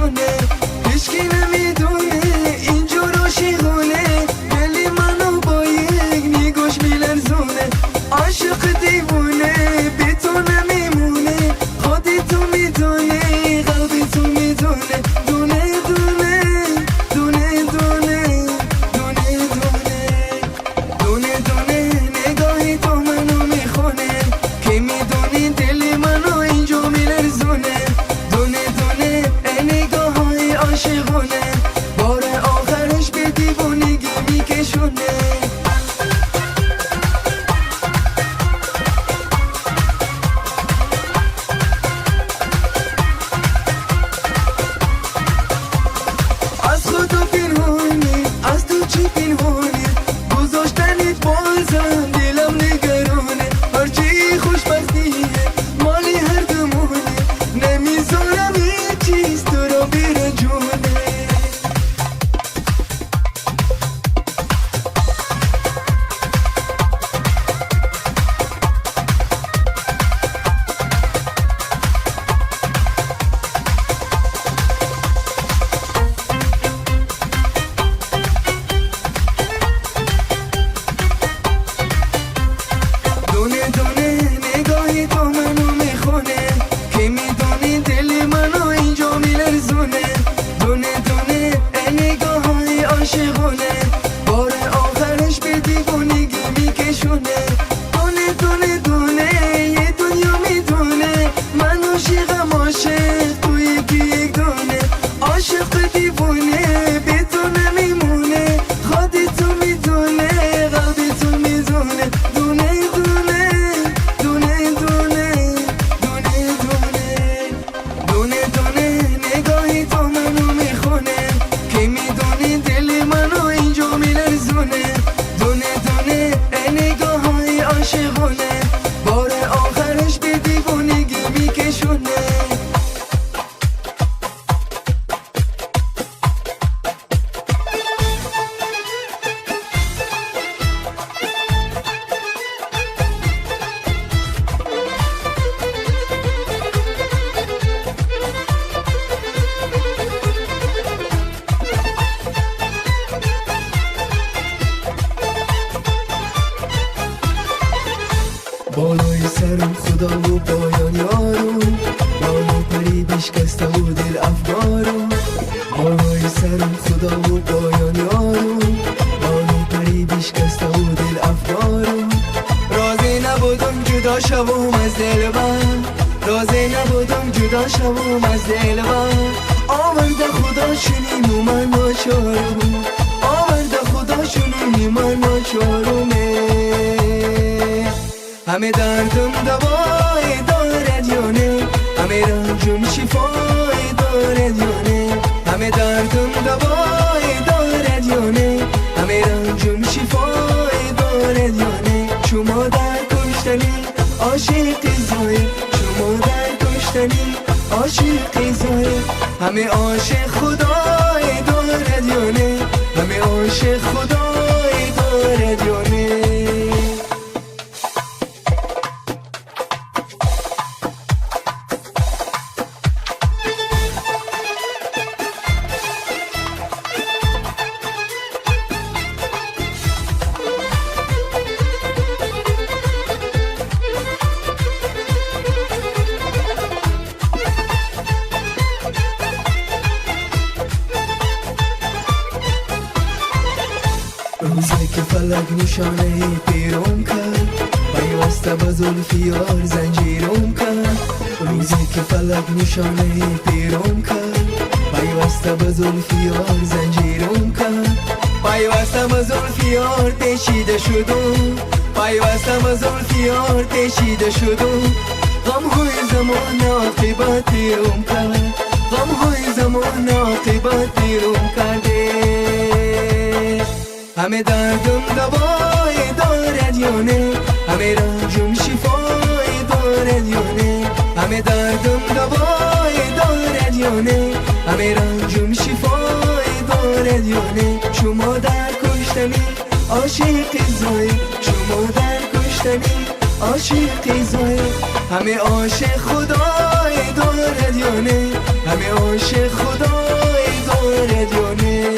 میدونه هیچکی نمیدونه اینجور عاشقونه دل منو با یک نگاش میلرزونه عاشق دیوونه بی تو نمیمونه خودی تو میدونه قلبی تو میدونه دونه دونه دونه دونه دونه دونه دونه دونه نگاهی تو منو میخونه که میدونی دل منو اینجا میلرزونه دونه دونه نگاه های عاشقونه بار آخرش به دیوونگی میکشونه از خدا پنهانی از تو چی پنهانی گذاشتنیت بازم دلم نگرانه هرچی خوشبختیه مالی هر دمونه نمیذارم هیچ چیز تو را بره جونه دونه دونه نگاهی تو منو میخونه که میدونی دل منو اینجا میلرزونه دونه دونه نگاه های عاشقونه بار آخرش به دیوونگی میکشونه دونه دونه دونه یه دنیا میدونه من عاشقم عاشق تو یکی یک دونه عاشق دیوونه به تو نمیمونه خودی تو میدونه قلبی تو میدونه دونه دونه دونه دونه دونه دونه دونه دونه نگاهی تو منو میخونه که میدونی دل منو اینجا میلرزونه دونه دونه نگاه های عاشقونه بار آخرش به دیوونگی میکشونه بالای سرم خدا و پایان یارو بالو پری بشکسته و دل افگارو بالای سرم خدا و پایان یارو بالو پری بشکسته و دل افگارو راضی نبودم جدا شوم از دل من راضی نبودم جدا شوم از دل من آورده خدا شنین و من ناچارم آورده خدا شنین من ناچارمه همه دردم دوای دارد یا نه همه رنجم شفای دارد یا نه همه دردم دوای دارد یا نه همه رنجم شفای دارد یا نه شما در کشتنی عاشق زایر شما در کشتنی عاشق زایر همه عاشق خدای دارد یا نه همه عاشق خدای دارد یا نه روزی که فلک نشانه پیرم کرد پیوسته به زلفی یار زنجیرم کرد روزی که فلک نشانه پیرم کرد پیوسته به زلفی یار زنجیرم کرد پیوسته به زلفی یار پیچیده شدم پیوسته به زلفی یار پیچیده شدم غم های زمان عاقبت دیرم کرد غم های زمان عاقبت دیرم کرده همه دردم دوای دارد یا نه همه رنجم شفای دارد یا نه همه دردم دوای دارد یا نه همه رنجم شفای دارد یا نه شما در کشتنی عاشق زایر شما در کشتنی عاشق زایر همه عاشق خدای دارد یا نه، همه عاشق خدا دارد یا نه.